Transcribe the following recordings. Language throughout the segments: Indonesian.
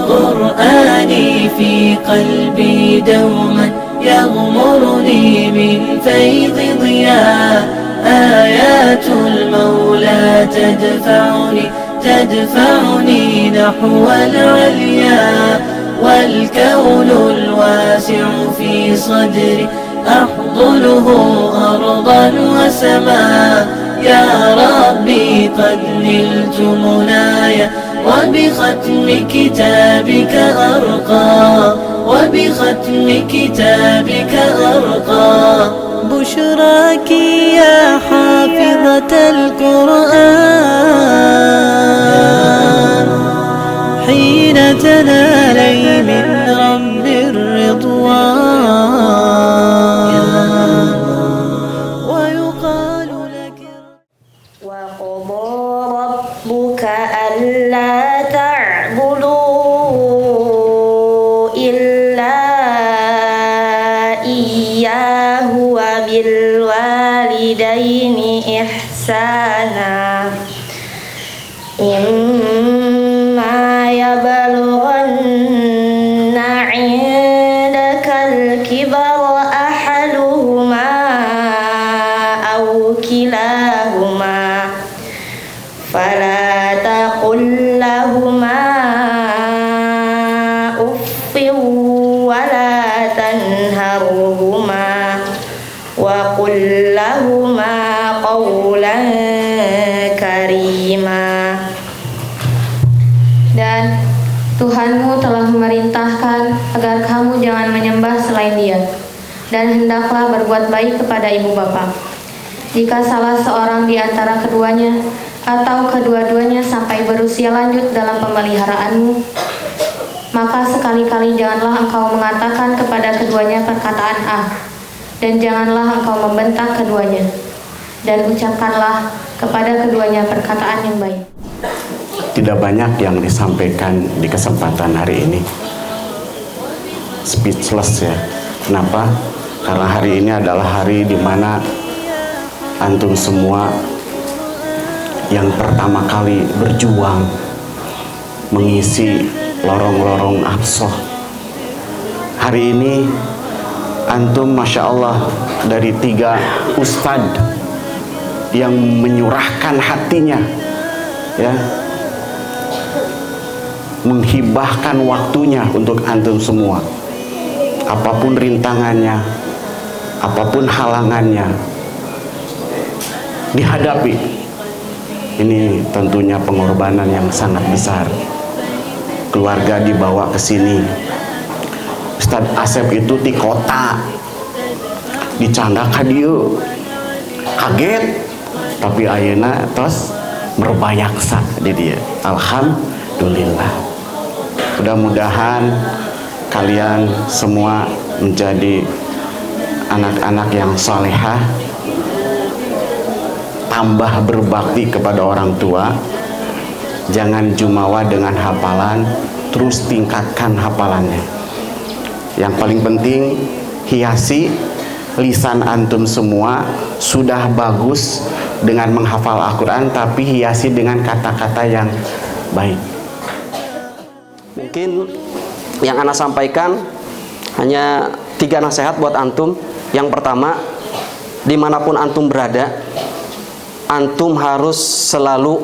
قرآني في قلبي دوما يغمرني من فيض ضياء آيات المولى تدفعني نحو العليا والكون الواسع في صدري أحضنه أرضا وسماء يا ربي قد نلت منايا وبختم كتابك أرقى بشراك يا حافظة القرآن حين تنالي من رب الرضوان ويقال لك وقضى ربك ألا تعبدوا إلا إياه وبالوالدين إحسانا إما يبلغن عندك الكبر أحدهما أو كلاهما فلا تقل لهما أف ولا تنهرهما وقل لهما قولا كريما. Dan Tuhanmu telah memerintahkan agar kamu jangan menyembah selain Dia, dan hendaklah berbuat baik kepada ibu bapa. Jika salah seorang di antara keduanya atau kedua-duanya sampai berusia lanjut dalam pemeliharaanmu, maka sekali-kali janganlah engkau mengatakan kepada keduanya perkataan ah, dan janganlah engkau membentak keduanya, dan ucapkanlah kepada keduanya perkataan yang baik. Tidak banyak yang disampaikan di kesempatan hari ini. Speechless ya. Kenapa? Karena hari ini adalah hari di mana antum semua yang pertama kali berjuang mengisi lorong-lorong Aqsa. Hari ini antum Masya Allah dari 3 ustadz yang menyurahkan hatinya ya, menghibahkan waktunya untuk antum semua. Apapun rintangannya, apapun halangannya, dihadapi. Ini tentunya pengorbanan yang sangat besar. Keluarga dibawa ke sini. Ustadz Asep itu di kota, dicandakan dia, kaget, tapi ayeuna tos merbayaksa di dia. Alhamdulillah. Mudah-mudahan kalian semua menjadi anak-anak yang salehah, tambah berbakti kepada orang tua. Jangan jumawa dengan hafalan, terus tingkatkan hafalannya. Yang paling penting, hiasi lisan antum semua. Sudah bagus dengan menghafal Al-Quran, tapi hiasi dengan kata-kata yang baik. Mungkin yang ana sampaikan hanya 3 nasihat buat antum. Yang pertama, dimanapun antum berada, antum harus selalu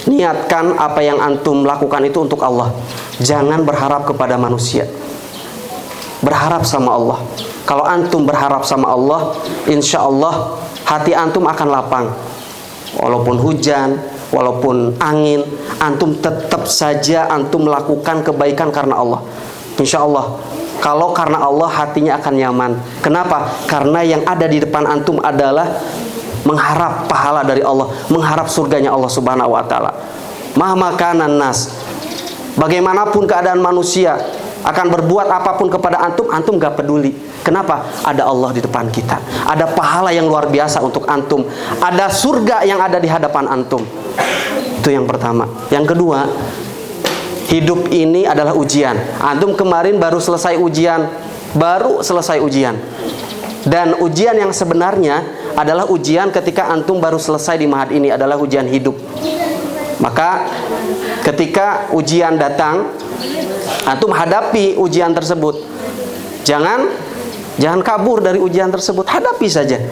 niatkan apa yang antum lakukan itu untuk Allah. Jangan berharap kepada manusia, berharap sama Allah. Kalau antum berharap sama Allah, insya Allah hati antum akan lapang. Walaupun hujan, walaupun angin, antum tetap saja antum melakukan kebaikan karena Allah. Insya Allah, kalau karena Allah hatinya akan nyaman. Kenapa? Karena yang ada di depan antum adalah mengharap pahala dari Allah, mengharap surganya Allah Subhanahu wa Ta'ala. Mahma kanan nas, bagaimanapun keadaan manusia akan berbuat apapun kepada antum, antum gak peduli. Kenapa? Ada Allah di depan kita, ada pahala yang luar biasa untuk antum, ada surga yang ada di hadapan antum. Itu yang pertama. Yang kedua, hidup ini adalah ujian. Antum kemarin baru selesai ujian, dan ujian yang sebenarnya adalah ujian ketika antum baru selesai di mahad ini, adalah ujian hidup. Maka ketika ujian datang, antum hadapi ujian tersebut. Jangan kabur dari ujian tersebut, hadapi saja.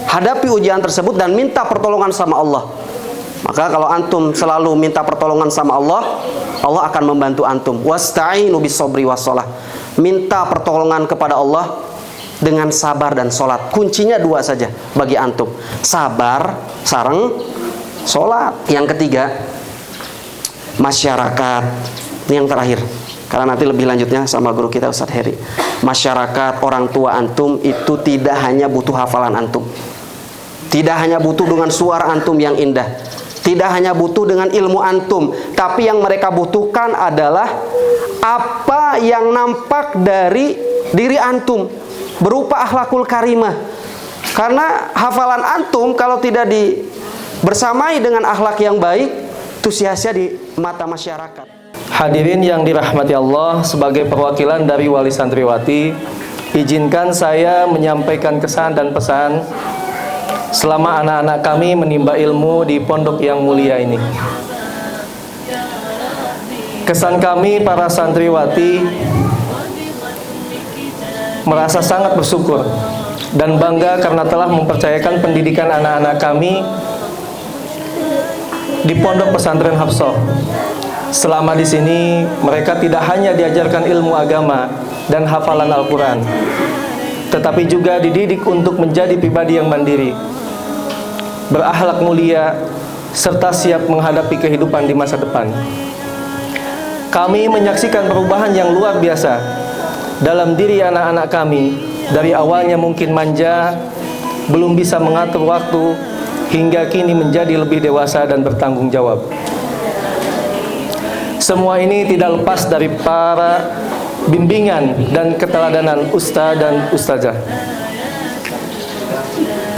Hadapi ujian tersebut dan minta pertolongan sama Allah. Maka kalau antum selalu minta pertolongan sama Allah, Allah akan membantu antum. Wasta'inu bis-sabri was-shalah. Minta pertolongan kepada Allah dengan sabar dan sholat. Kuncinya dua saja bagi antum: sabar sareng sholat. Yang ketiga, masyarakat. Ini yang terakhir, karena nanti lebih lanjutnya sama guru kita Ustadz Heri. Masyarakat, orang tua antum itu tidak hanya butuh hafalan antum, tidak hanya butuh dengan suara antum yang indah, tidak hanya butuh dengan ilmu antum, tapi yang mereka butuhkan adalah apa yang nampak dari diri antum berupa akhlakul karimah. Karena hafalan antum kalau tidak bersamai dengan akhlak yang baik, itu sia-sia di mata masyarakat. Hadirin yang dirahmati Allah, sebagai perwakilan dari Wali Santriwati, izinkan saya menyampaikan kesan dan pesan selama anak-anak kami menimba ilmu di pondok yang mulia ini. Kesan kami para santriwati merasa sangat bersyukur dan bangga karena telah mempercayakan pendidikan anak-anak kami di Pondok Pesantren Hafsah. Selama di sini mereka tidak hanya diajarkan ilmu agama dan hafalan Al-Quran, tetapi juga dididik untuk menjadi pribadi yang mandiri, berakhlak mulia, serta siap menghadapi kehidupan di masa depan. Kami menyaksikan perubahan yang luar biasa dalam diri anak-anak kami. Dari awalnya mungkin manja, belum bisa mengatur waktu, hingga kini menjadi lebih dewasa dan bertanggung jawab. Semua ini tidak lepas dari para bimbingan dan keteladanan ustaz dan ustazah.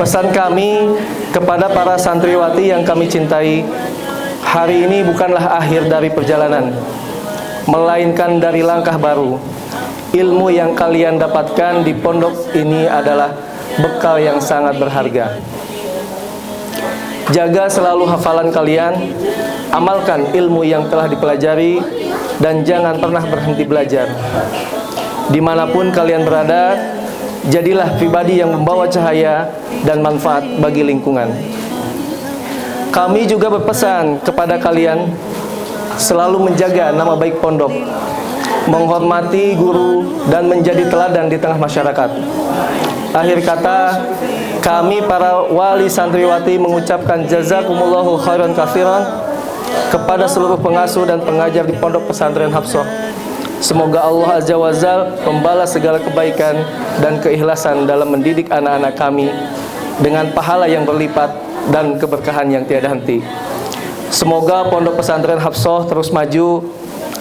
Pesan kami kepada para santriwati yang kami cintai, hari ini bukanlah akhir dari perjalanan, melainkan dari langkah baru. Ilmu yang kalian dapatkan di pondok ini adalah bekal yang sangat berharga. Jaga selalu hafalan kalian, amalkan ilmu yang telah dipelajari, dan jangan pernah berhenti belajar. Dimanapun kalian berada, jadilah pribadi yang membawa cahaya dan manfaat bagi lingkungan. Kami juga berpesan kepada kalian selalu menjaga nama baik pondok, menghormati guru, dan menjadi teladan di tengah masyarakat. Akhir kata, kami para wali santriwati mengucapkan jazakumullahu khairan katsiran kepada seluruh pengasuh dan pengajar di Pondok Pesantren Hafsah. Semoga Allah Azza wa Jalla membalas segala kebaikan dan keikhlasan dalam mendidik anak-anak kami dengan pahala yang berlipat dan keberkahan yang tiada henti. Semoga Pondok Pesantren Hafsah terus maju,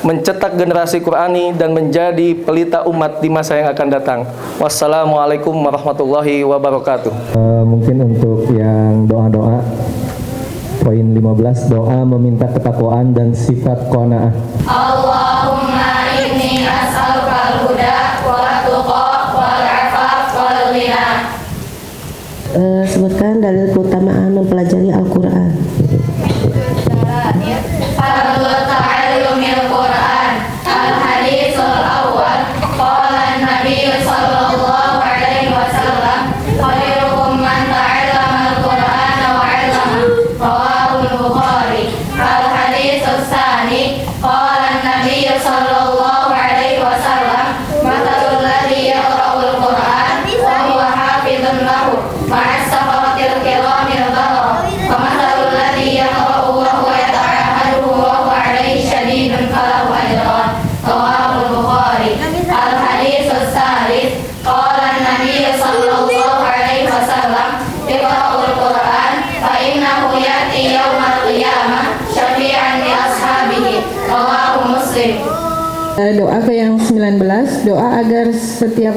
mencetak generasi Qurani dan menjadi pelita umat di masa yang akan datang. Wassalamualaikum warahmatullahi wabarakatuh. Mungkin untuk yang doa-doa, poin 15, doa meminta ketakwaan dan sifat qanaah. Allahumma inni as'alukal huda wa tuqa wal afaf wal ghina. Sebutkan dalil keutamaan mempelajari Al-Quran. Fadlul ta'allumil Qur'an. Al-haditsul awwal, qala an-nabiy sallallahu alaihi wasallam, khairukum man ta'allama al-Qur'ana wa 'allamahu. Rawahul Bukhari. Al-haditsus tsani, qala an-nabiy sallallahu alaihi wasallam, mathalul ladzi yaqra'ul Qur'an wa huwa hafizun lahu ma'as safaratil kiramil bararah, wa mathalul ladzi yaqra'u wa huwa yata'ahhaduhu wa huwa 'alaihi shadidun falahu ajran. Rawahul Bukhari. Al-haditsus tsalits, qala an-nabiy sallallahu alaihi wasallam, iqra'ul Qur'an fa innahu ya'ti yaumal qiyamah syafi'an li ashabihi. Rawahu Muslim. Doa ke yang 19, doa agar setiap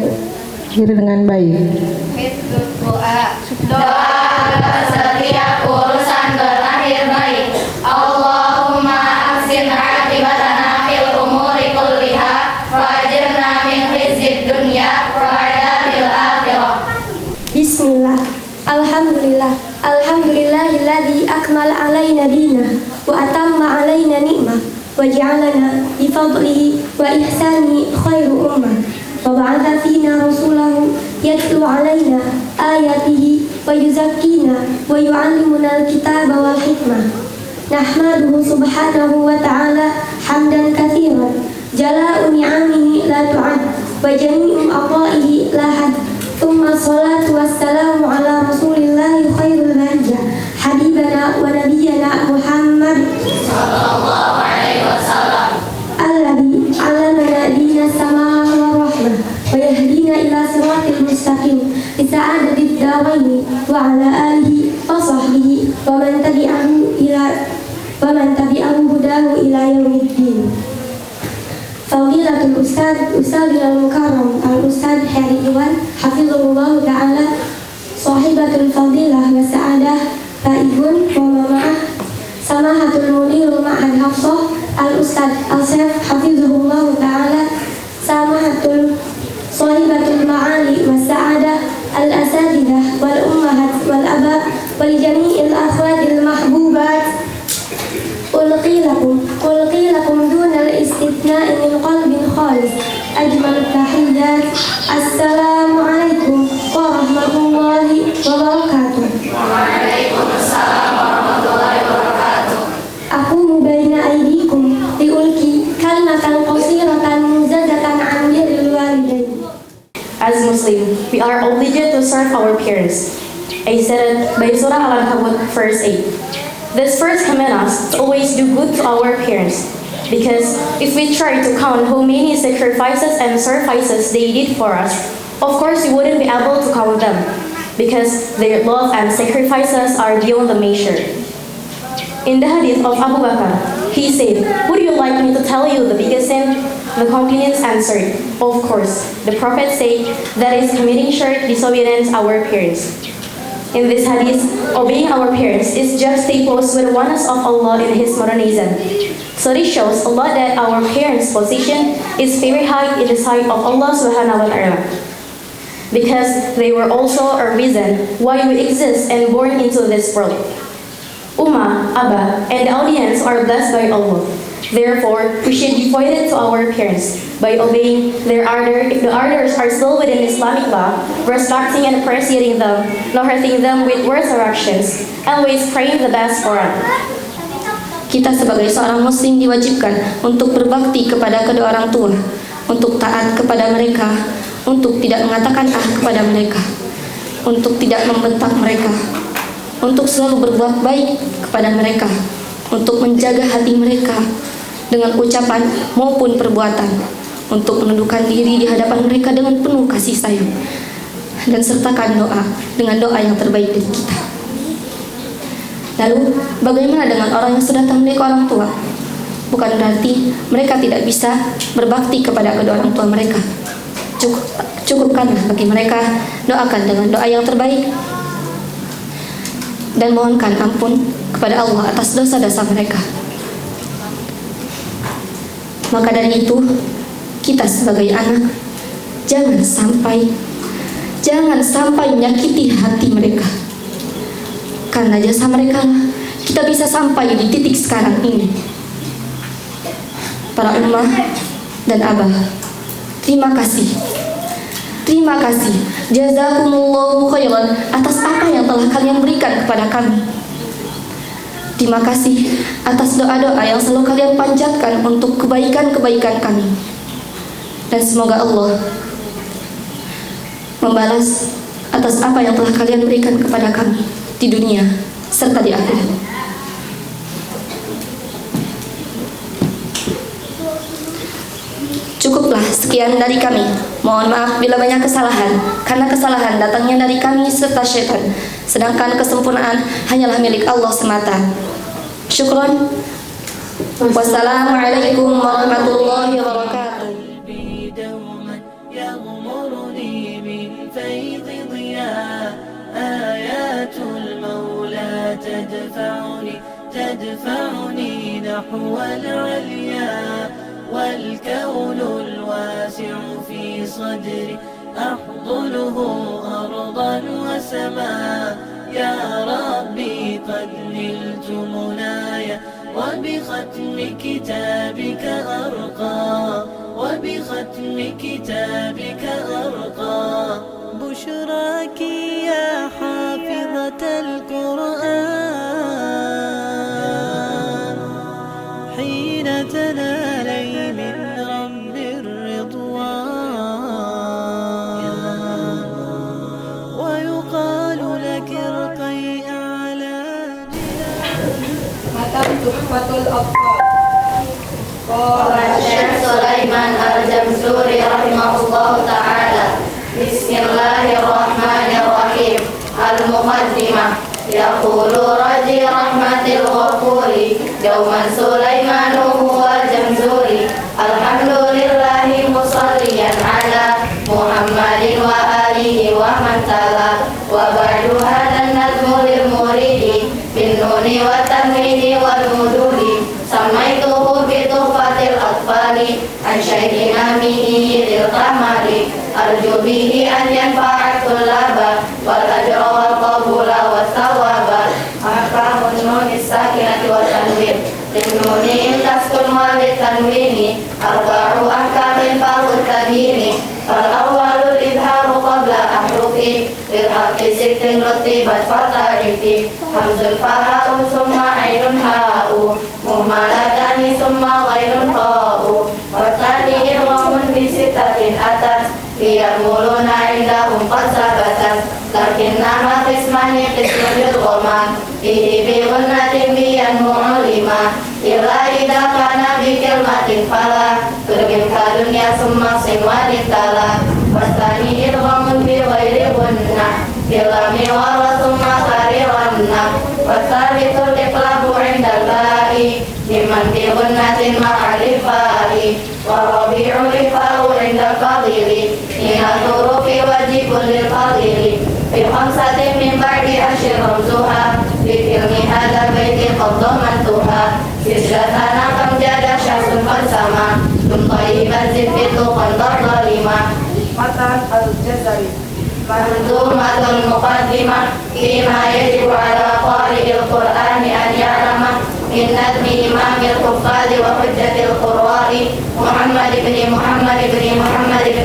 akhir dengan baik. Doa agar setiap urusan berakhir baik. Allahumma ahsin aqibatana fil umuri kulliha wa ajirna min khizyid dunya wa adzabil akhirah. Bismillah. Alhamdulillah. Alhamdulillahilladzi akmala alaina dinah وأتم علينا نعمة وجعلنا بفضله وإحسانه خير أمة وبعث فينا رسوله يتلو علينا آياته ويزكينا ويعلمنا الكتاب والحكمة نحمده سبحانه وتعالى حمدا كثيرا جلاء نعمه لا تعد وجميع عطائه لا حد ثم الصلاة والسلام على رسول الله خير البرية حبيبنا ونبينا محمد صلى الله عليه وسلم الذي علمنا دين السماء والرحمة ويهدينا إلى صراط المستقيم لسعادة الدارين وعلى آله وصحبه ومن تبعه هداه إلى يوم الدين. فضيلة الأستاذ أستاذنا المكرم الأستاذ هاري إيوان حفظه الله تعالى صاحبة الفضيلة والسعادة فائزون وما معه سماحة المدير المعهد حفصة الأستاذ الشيخ حفظه الله تعالى سماحة صاحبة المعالي والسعادة الأساتذة والأمهات والأباء ولجميع الأخوات المحبوبات ألقي لكم دون الاستثناء من قلب خالص أجمل التحيات السلام عليكم ورحمة الله وبركاته. وعليكم السلام ورحمة الله وبركاته. أقوم بين أيديكم لألقي كلمة قصيرة موجزة عن بر الوالدين. As Muslims, we are obligated to serve our parents, as said by Surah Al-Ankabut, verse 8. This verse commands us to always do good to our parents, because if we try to count how many sacrifices and services they did for us, of course we wouldn't be able to count them, because their love and sacrifices are beyond the measure. In the hadith of Abu Bakr, he said, "Would you like me to tell you the biggest sin?" The companions answered, "Of course." The Prophet said, "That is committing shirk, disobedience our parents." In this hadith, obeying our parents is just a pose with the oneness of Allah in His monotheism. So this shows a lot that our parents' position is very high in the sight of Allah Subhanahu wa Taala, because they were also a reason why we exist and born into this world. Ummah, Abba, and the audience are blessed by Allah. Therefore, we should be devoted to our parents by obeying their order if the orders are still within Islamic law, respecting and appreciating them, not hurting them with words or actions, always praying the best for them. Kita sebagai seorang muslim diwajibkan untuk berbakti kepada kedua orang tua, untuk taat kepada mereka, untuk tidak mengatakan kepada mereka, untuk tidak membentak mereka, untuk selalu berbuat baik kepada mereka, untuk menjaga hati mereka dengan ucapan maupun perbuatan, untuk menundukkan diri di hadapan mereka dengan penuh kasih sayang, dan sertakan doa dengan doa yang terbaik dari kita. Lalu, bagaimana dengan orang yang sudah tak memiliki orang tua? Bukan berarti mereka tidak bisa berbakti kepada kedua orang tua mereka. Cukupkanlah bagi mereka, doakan dengan doa yang terbaik, dan mohonkan ampun kepada Allah atas dosa-dosa mereka. Maka dari itu, kita sebagai anak jangan sampai menyakiti hati mereka, karena jasa mereka kita bisa sampai di titik sekarang ini. Para ummah dan abah, terima kasih jazakumullahu khairan atas apa yang telah kalian berikan kepada kami. Terima kasih atas doa-doa yang selalu kalian panjatkan untuk kebaikan-kebaikan kami. Dan semoga Allah membalas atas apa yang telah kalian berikan kepada kami di dunia serta di akhirat. Cukuplah sekian dari kami. Mohon maaf bila banyak kesalahan, karena kesalahan datangnya dari kami serta syaitan, sedangkan kesempurnaan hanyalah milik Allah semata. Syukron. Wassalamualaikum warahmatullahi wabarakatuh. تدفعني نحو العليا والكون الواسع في صدري أحضنه أرضا وسماء يا ربي قد نلت منايا وبختم كتابك أرقى وبختم كتابك أرقى بشراك يا حافظة القرآن حين تنالي من رب الرضوان ويقال لك ارقي أعلى متى تحفة الأطفال. قال الشيخ سليمان الجمزوري رحمه الله تعالى: بسم الله الرحمن الرحيم. المقدمة. يقول رجي رحمة الغفور دوما سليمان هو الجمزوري الحمد لله مصليا على محمد وآله ومن تلا وبعد هذا النظم للمريد بالنون والتنوين والمدود سميته بتحفة الأطفال عن شيخنا مئي للقمر أرجو به أن ينفع الطلاب والأجر والقبول والثواب. أحكام النون الساكنة والتنوين. للنون إن تسكن وللتنوين أربع أحكام فهو التبيين. فالأول الإظهار قبل أحرف للحق ست رتبت فتعرف همز فهاء ثم عين هاء مهملتان ثم غير هاء والثاني إرغام بستة أتت ليأملون عندهم قد ثبتت لكنها قسمان قسم بالغمان فيه بغنة بينمو علما إلا إذا كان بكلمة فلا ترجم كدنيا ثم صنوان التلا والثاني إرغام بغير غنة بلام ور ثم قررن والثالث الإقلاب عند الباء لمن بغنة مع الفاء والربيع الفاء عند الفضيل من الحروف وجه كل الفضيل في خمسة من بعد أشر رمزها بفيلم هذا البيت قد ضمنتها سجلتنا كم جاد شخص فلسما ثم طيبا زفت قد ظلما. متى الجزري. منظومة المقدمة فيما يجب على قارئ القرآن أن يعلمه من نظم إمام الحفاظ وحجة القراء محمد بن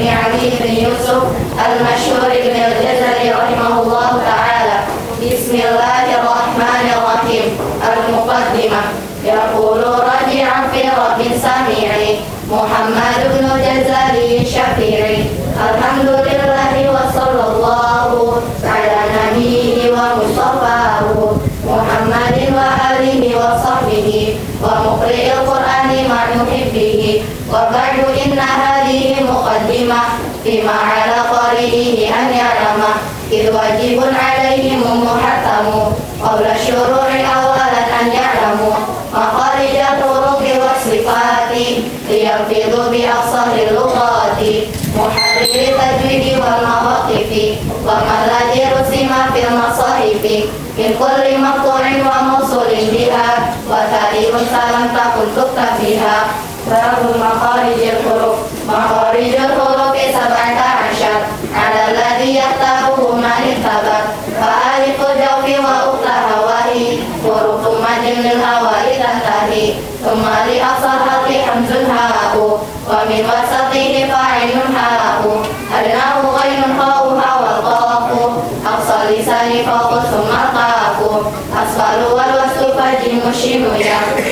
علي بن يوسف المشهور بن الجزري رحمه الله تعالى. بسم الله الرحمن الرحيم. المقدمة. يقول راجعا في رب سميعي محمد بن الجزري الشفيعي الحمد لله وصلى الله على نبيه ومصطفاه محمد وآله وصحبه ومقرئ القرآن مع محبه وبعد إن هذه مقدمة بما على قارئه أن يعلم إذ واجب عليهم محتم قبل الشروع أولا أن يعلموا مخارج الحروف والصفات لينفذوا بأقصر اللغات محرر التجويد والمواقف وما الذي رسم في المصاحف من كل مقطوع وموصول بها وتاريخ لم تكن تكتب بها. باب مخارج الحروف. مخارج الحروف 17 على الذي يختاره من اختبر فألف الجوف وأخرى هوائي حروف مد للهواء تنتهي ثم لأقصى الحق حمز هاء ومن وسطه فاعل هاء أدناه غين هاء والقاف أقصى اللسان فوق ثم القاف أسفل والوسط فجيم الشين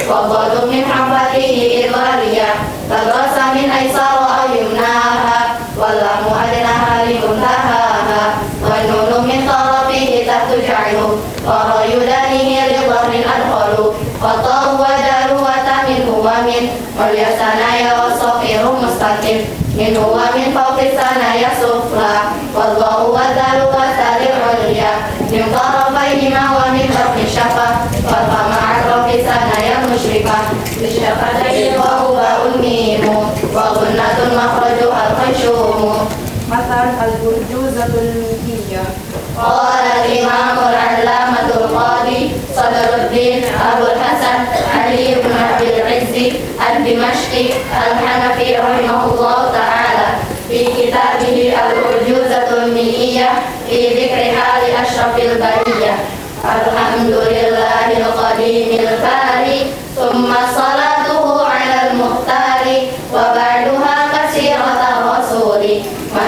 والضاد من حرفته إضرارية تدرس من أيسار أو يمناها واللام أدناها لمنتهاها والنون من طرفه تحت جعله وراء يدانه لظهر أدخل والطاء ودال وتمن ومن واليسنايا والصفير مستقيم من هو من فوق الثنايا سفلى والضاء والدال والتاء العليا من طرفيهما ومن فوق الشفة والفم مع طرف الثنايا المشرفة بالشفتين وهو الميم وغنة مخرجها الخيشوم. مثلا الأرجوزة المكية. قال الإمام العلامة القاضي صدر الدين أبو الحسن علي بن عبد العز الدمشقي الحنفي رحمه الله تعالى في كتابه الأرجوزة المئية في ذكر حال أشرف البرية. الحمد لله القديم الباري ثم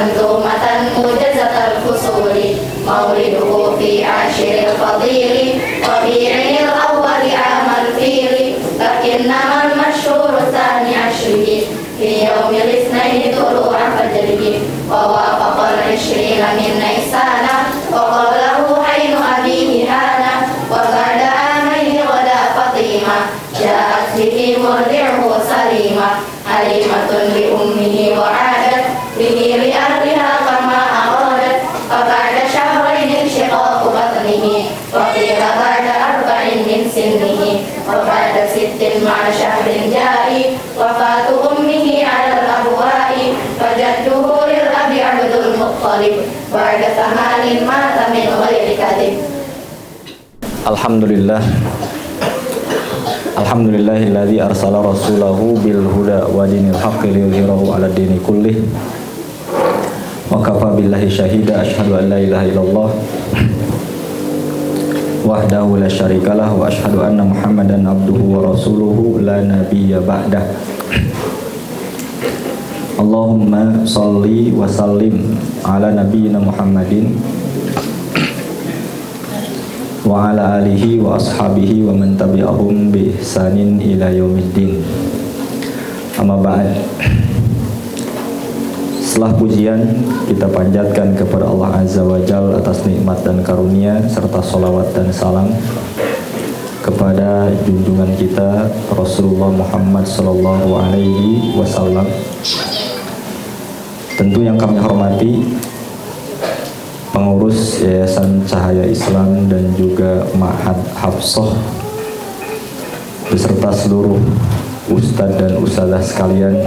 منظومة موجزة الفصول مولده في عاشر الفضيل ربيع الأول عام الفيل لكنما المشهور ثاني عشره في يوم الاثنين طلوع فجره ووافق 20 من نيسان وقبله حين أبيه هانا وبعد عامين غدا فطيمة جاءت به مرضعه سليمة حليمة لأمه وعادت به لأهلها كما أرادت فبعد شهرين انشقاق بطنه وقيل بعد 4 من سنه وبعد 6 مع شهر جاري وفاة أمه على الأبواء فجده للأب عبد المطلب بعد 8 مات من غير كذب. Alhamdulillahilladzi arsala rasulahu bil huda wa dinil haqqi liyudhhirahu 'ala dini kullih wa kafa billahi syahida asyhadu an la ilaha illallah wahdahu la syarikalah wa asyhadu anna muhammadan abduhu wa rasuluhu la nabiyya ba'dah. Allahumma shalli wa sallim ala nabiyyina Muhammadin wa ala alihi wa ashabihi wa man tabi'ahum bi ihsanin ila yaumiddin. Amma ba'd. Setelah pujian kita panjatkan kepada Allah Azza wa Jalla atas nikmat dan karunia serta salawat dan salam kepada junjungan kita Rasulullah Muhammad sallallahu alaihi wasallam. Tentu yang kami hormati pengurus Yayasan Cahaya Islam dan juga Ma'had Hafsah beserta seluruh ustadz dan ustadzah sekalian,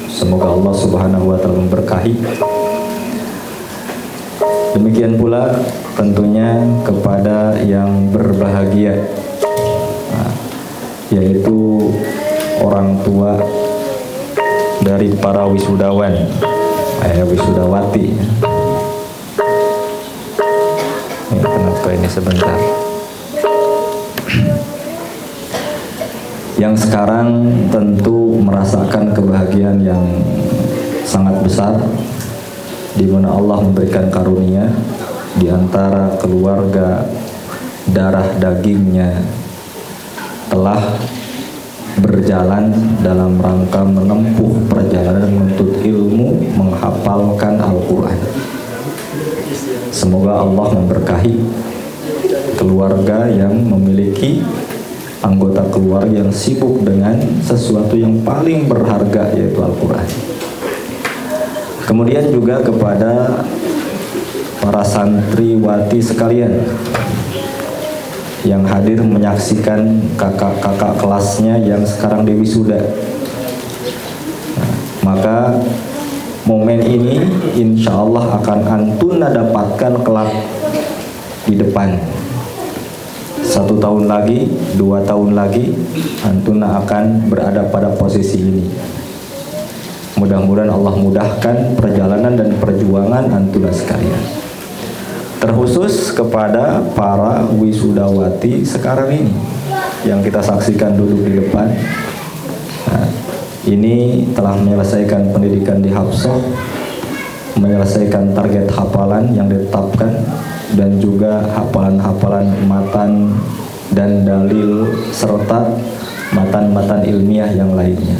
semoga Allah Subhanahu wa taala memberkahi. Demikian pula tentunya kepada yang berbahagia, yaitu orang tua dari para wisudawan, wisudawati. Kenapa ini sebentar? Yang sekarang tentu merasakan kebahagiaan yang sangat besar, di mana Allah memberikan karunia di antara keluarga darah dagingnya telah berjalan dalam rangka menempuh perjalanan menuntut ilmu, menghafalkan Al-Quran. Semoga Allah memberkahi keluarga yang memiliki anggota keluarga yang sibuk dengan sesuatu yang paling berharga, yaitu Al-Quran. Kemudian juga kepada para santriwati sekalian yang hadir menyaksikan kakak-kakak kelasnya yang sekarang diwisuda. Maka momen ini insya Allah akan antuna dapatkan kelak di depan. 1 tahun lagi, 2 tahun lagi, antuna akan berada pada posisi ini. Mudah-mudahan Allah mudahkan perjalanan dan perjuangan antuna sekalian. Terkhusus kepada para wisudawati sekarang ini yang kita saksikan duduk di depan. Nah, ini telah menyelesaikan pendidikan di Hafsah, menyelesaikan target hafalan yang ditetapkan, dan juga hafalan-hafalan matan dan dalil serta matan-matan ilmiah yang lainnya.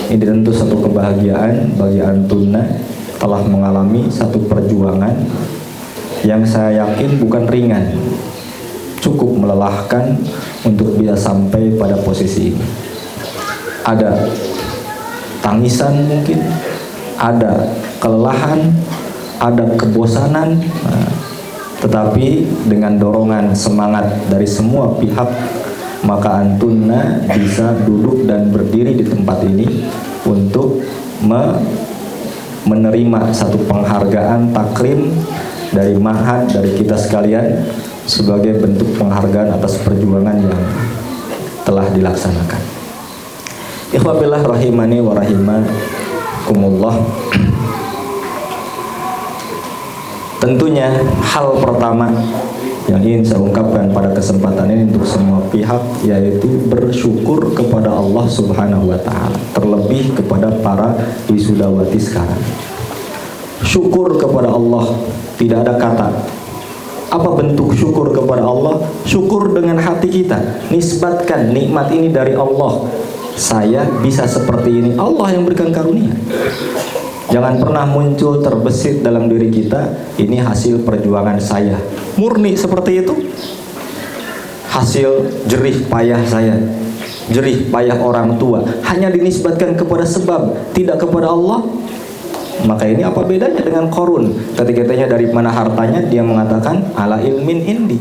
Ini tentu satu kebahagiaan bagi antuna telah mengalami satu perjuangan yang saya yakin bukan ringan, cukup melelahkan untuk bisa sampai pada posisi ini. Ada tangisan mungkin, ada kelelahan, ada kebosanan, tetapi dengan dorongan semangat dari semua pihak, maka antuna bisa duduk dan berdiri di tempat ini untuk menerima satu penghargaan takrim dari Ma'had, dari kita sekalian, sebagai bentuk penghargaan atas perjuangan yang telah dilaksanakan. Ikhwabillah rahimani wa rahimakumullah. Tentunya hal pertama yang ingin saya ungkapkan pada kesempatan ini untuk semua pihak, yaitu bersyukur kepada Allah Subhanahu wa taala, terlebih kepada para wisudawati sekarang. syukur kepada Allah. Tidak ada kata. Apa bentuk syukur kepada Allah? Syukur dengan hati kita, nisbatkan nikmat ini dari Allah. Saya bisa seperti ini, Allah yang berikan karunia. Jangan pernah muncul terbesit dalam diri kita, ini hasil perjuangan saya. Murni seperti itu, hasil jerih payah saya, jerih payah orang tua, hanya dinisbatkan kepada sebab, tidak kepada Allah. Maka ini apa bedanya dengan Qarun? Ketika ditanya dari mana hartanya, dia mengatakan ala ilmin indi,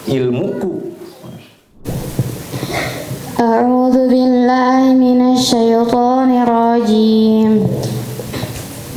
ilmuku. A'udzu billahi minasy syaithanir rajim.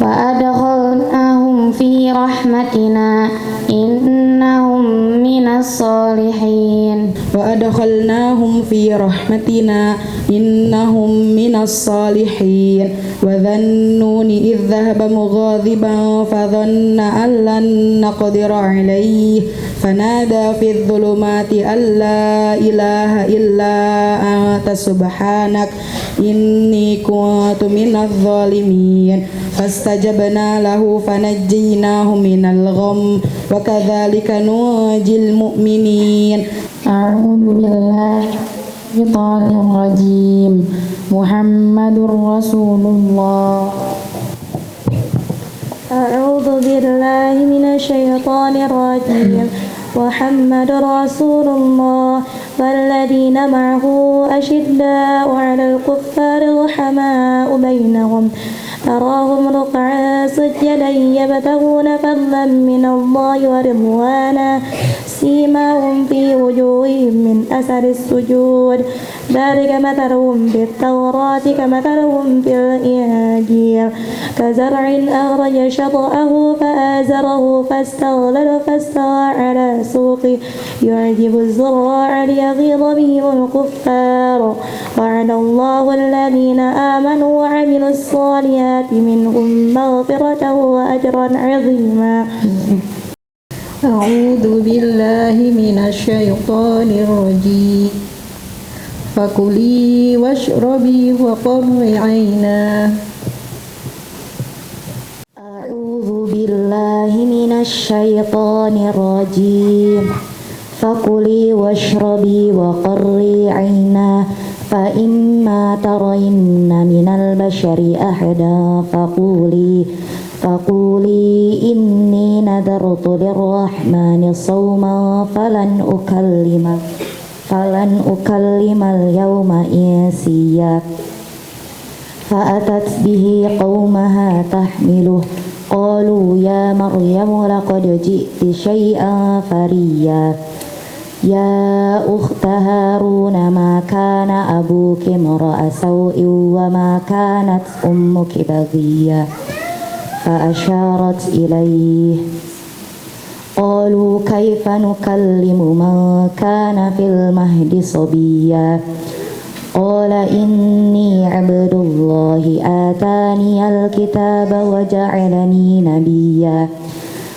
Wa adkhalnahum fi rahmatina innahum minas solihin. Wa adkhalnahum fi rahmatina innahum minas salihin. Wa dhannuni idh dhahaba mughadiban fa dhanna an lan naqdira alayhi fanada fi dhulumati alla ilaha illa anta subhanak inni kuntu minadh dhalimin. Fastajabna lahu fanajjaynahu minal gham wa kadzalika nunjil mu'minin. A'udzu billahi minasyaitonir rajim. Muhammadur Rasulullah. A'udzu billahi minasyaitonir rajim. Muhammadur Rasulullah walladzina ma'ahu asyidda'u 'alal kuffari rahama'u bainahum. تراهم ركعا سجدا يبتغون فضلا من الله ورضوانا سيماهم في وجوههم من أثر السجود ذلك مثلهم في التوراة كمثلهم في الإنجيل كزرع أخرج شطأه فآزره فاستغلظ فاستوى على سوقه يعجب الزراع ليغيظ بهم الكفار وعد الله الذين آمنوا وعملوا الصالحات منهم مغفرة وأجرا عظيما. أعوذ بالله من الشيطان الرجيم. فكلي واشربي وقري عينا. أعوذ بالله من الشيطان الرجيم. فكلي واشربي وقري عينا فإما ترين من البشر أحدا فقولي إني نذرت للرحمن صوما فلن أكلم اليوم إنسيا. فأتت به قومها تحمله قالوا يا مريم لقد جئت شيئا فريا. يا أخت هارون ما كان أبوك امرأ سوء وما كانت أمك بغيا. فأشارت إليه قالوا كيف نكلم من كان في المهد صبيا. قال إني عبد الله آتاني الكتاب وجعلني نبيا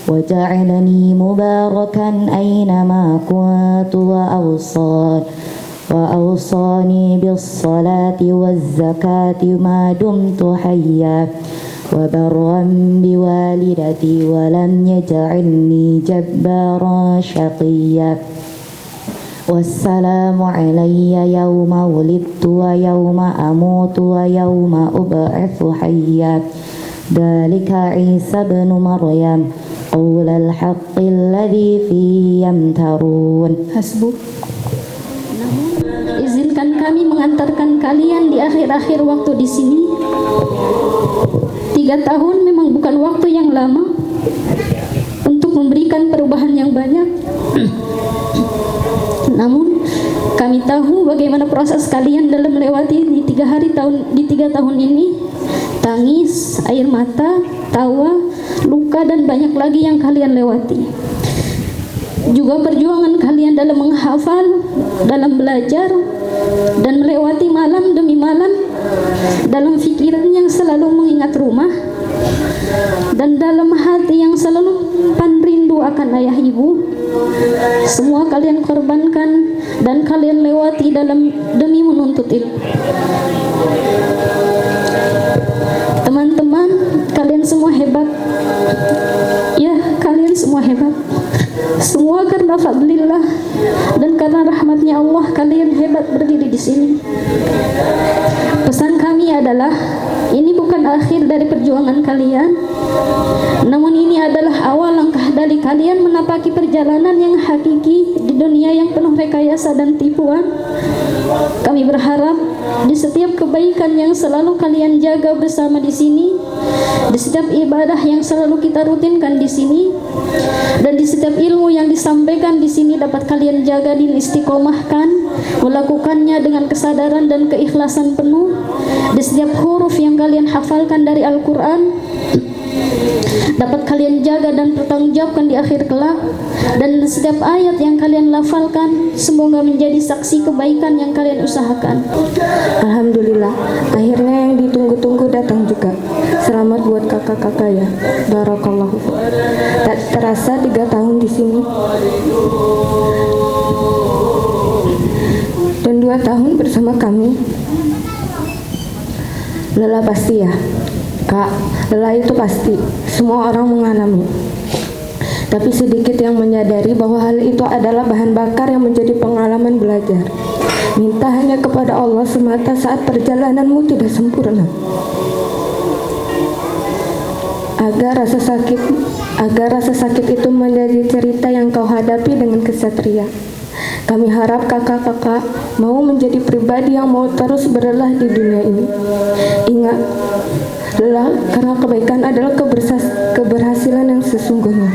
وجعلني مباركا أينما كنت وأوصاني بالصلاة والزكاة ما دمت حيا وبرا بوالدتي ولم يجعلني جبارا شقيا. والسلام علي يوم ولدت ويوم أموت ويوم أبعث حيا. ذلك عيسى بن مريم قول الحق الذي فيه يمترون. Hasbuk. Izinkan kami mengantarkan kalian di akhir-akhir waktu di sini. 3 tahun memang bukan waktu yang lama untuk memberikan perubahan yang banyak. Namun kami tahu bagaimana proses kalian dalam melewati di 3 tahun ini. Tangis, air mata, tawa, luka dan banyak lagi yang kalian lewati. Juga perjuangan kalian dalam menghafal, dalam belajar dan melewati malam demi malam dalam pikiran yang selalu mengingat rumah dan dalam hati yang selalu rindu akan ayah ibu. Semua kalian korbankan dan kalian lewati demi menuntut ilmu. Teman-teman, kalian semua hebat. Ya, kalian semua hebat. Semua karena fadlillah dan karena rahmatnya Allah kalian hebat berdiri di sini. Pesan kami adalah ini bukan akhir dari perjuangan kalian, namun ini adalah awal langkah dari kalian menapaki perjalanan yang hakiki di dunia yang penuh rekayasa dan tipuan. Kami berharap di setiap kebaikan yang selalu kalian jaga bersama di sini, di setiap ibadah yang selalu kita rutinkan di sini, dan di setiap ilmu yang disampaikan di sini dapat kalian jaga dan istiqomahkan, melakukannya dengan kesadaran dan keikhlasan penuh. Di setiap huruf yang kalian hafalkan dari Al-Quran dapat kalian jaga dan pertanggungjawabkan di akhir kelak, dan setiap ayat yang kalian lafalkan semoga menjadi saksi kebaikan yang kalian usahakan. Alhamdulillah, akhirnya yang ditunggu-tunggu datang juga. Selamat buat kakak-kakak ya. Barakallahu. Tak terasa 3 tahun di sini dan 2 tahun bersama kami. Lelah pasti ya Kak, lelah itu pasti, semua orang mengalami. Tapi sedikit yang menyadari bahwa hal itu adalah bahan bakar yang menjadi pengalaman belajar. Minta hanya kepada Allah semata saat perjalananmu tidak sempurna. Agar rasa sakit itu menjadi cerita yang kau hadapi dengan kesatria. Kami harap kakak-kakak mau menjadi pribadi yang mau terus berlelah di dunia ini. Ingat, lelah karena kebaikan adalah keberhasilan yang sesungguhnya.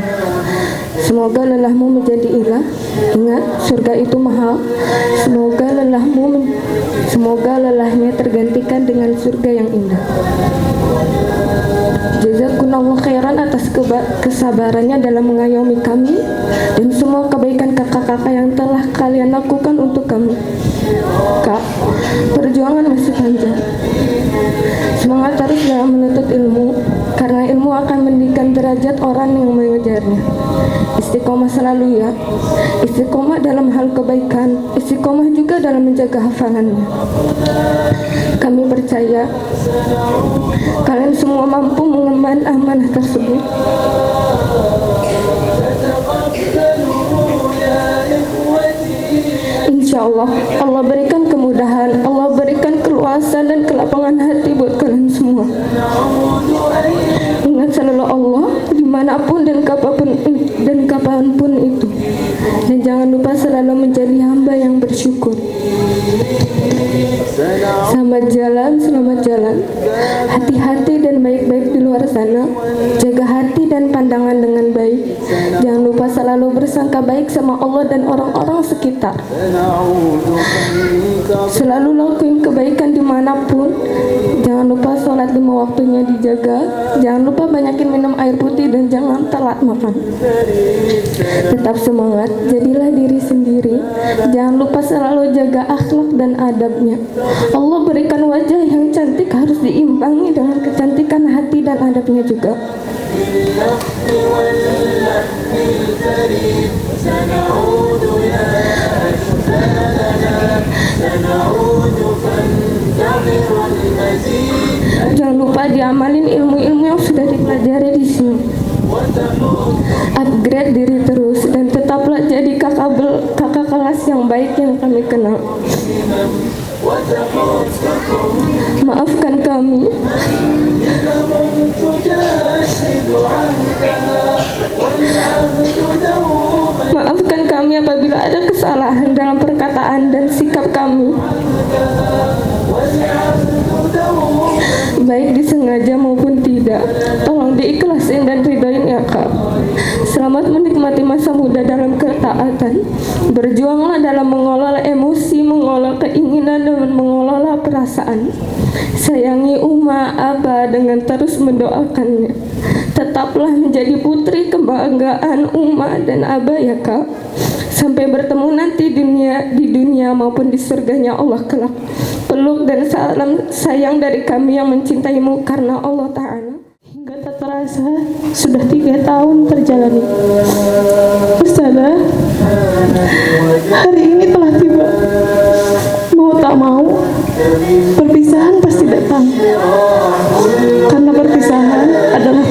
Semoga lelahmu menjadi ilah. Ingat, surga itu mahal. Semoga lelahnya tergantikan dengan surga yang indah. Jazakumullah khairan atas kesabarannya dalam mengayomi kami dan semua kebaikan kakak-kakak yang telah kalian lakukan untuk kami. Kak, perjuangan masih panjang. Semangat terus dalam menuntut ilmu, karena ilmu akan meninggikan derajat orang yang mengejarnya. Istiqomah selalu ya. Istiqomah dalam hal kebaikan, istiqomah juga dalam menjaga hafalannya. Kami percaya kalian semua mampu mengemban amanah tersebut. Insya Allah, Allah berikan kemudahan, Allah berikan keluasan dan kelapangan hati buat kalian semua. Ingat selalu Allah dimanapun dan kapanpun itu, dan jangan lupa selalu menjadi hamba yang bersyukur. Selamat jalan, hati-hati dan baik-baik di luar sana. Jaga hati dan pandangan dengan baik. Jangan lupa selalu bersangka baik sama Allah dan orang-orang sekitar. Selalu lakuin kebaikan dimanapun. Jangan lupa sholat 5 waktunya dijaga. Jangan lupa banyakin minum air putih dan jangan telat makan. Tetap semangat, jadilah diri sendiri. Jangan lupa selalu jaga akhlak dan adabnya. Allah berikan wajah yang cantik harus diimbangi dengan kecantikan hati dan adabnya juga. Jangan lupa diamalin ilmu-ilmu yang sudah dipelajari di sini. Upgrade diri terus dan tetaplah jadi kakak kelas yang baik yang kami kenal. Maafkan kami. Maafkan kami apabila ada kesalahan dalam perkataan dan sikap kami, baik disengaja maupun tidak. Tolong diikhlasin dan ridhoin ya Kak. Selamat menikmati masa muda dalam ketaatan. Berjuanglah dalam mengelola emosi, mengelola keinginan, dan mengelola perasaan. Sayangi Uma Aba dengan terus mendoakannya. Tetaplah menjadi putri kebanggaan Uma dan Aba ya Kak. Sampai bertemu nanti di dunia maupun di surganya Allah kelak. Peluk dan salam sayang dari kami yang mencintaimu karena Allah Ta'ala. Hingga tak terasa sudah 3 tahun terjalani. Ustazah, hari ini telah tiba. Mau tak mau, perpisahan pasti datang. Karena perpisahan adalah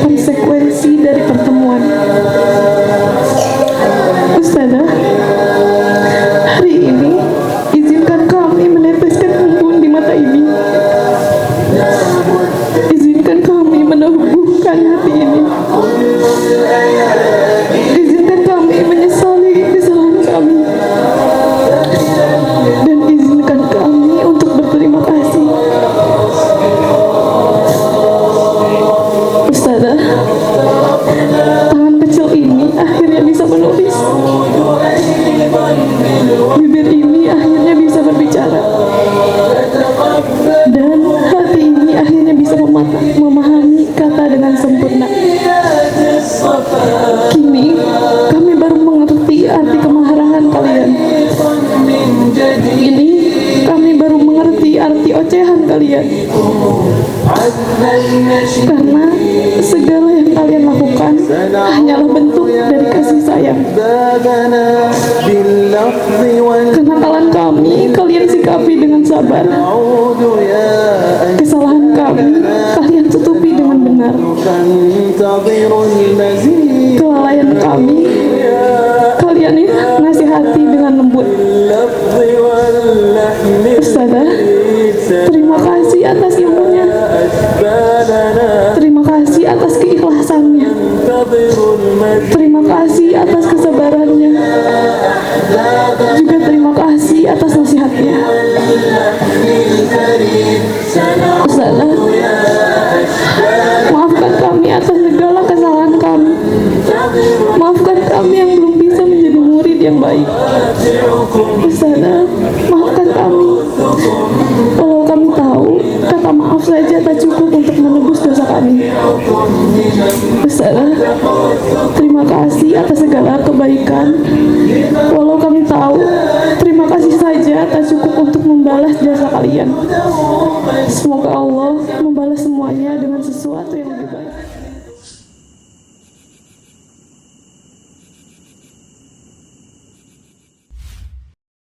Kenakalan kami, kalian sikapi dengan sabar. Kesalahan kami, kalian tutupi dengan benar. Kelalaian kami, kalian nasihati dengan lembut. Ustazah, terima kasih atas ilmunya. Terima kasih atas keikhlasannya. Terima kasih atas kesabarannya. Juga terima kasih atas nasihatnya. Ustazah, maafkan kami atas segala kesalahan kami. Maafkan kami yang belum bisa menjadi murid yang baik. Ustazah, maafkan kami. Kalau kami tahu, kata maaf saja tak cukup untuk menebus dosa kami. Ustazah, terima kasih atas segala kebaikan. Walau kami tahu, terima kasih saja tak cukup untuk membalas jasa kalian. Semoga Allah membalas semuanya dengan sesuatu yang lebih baik.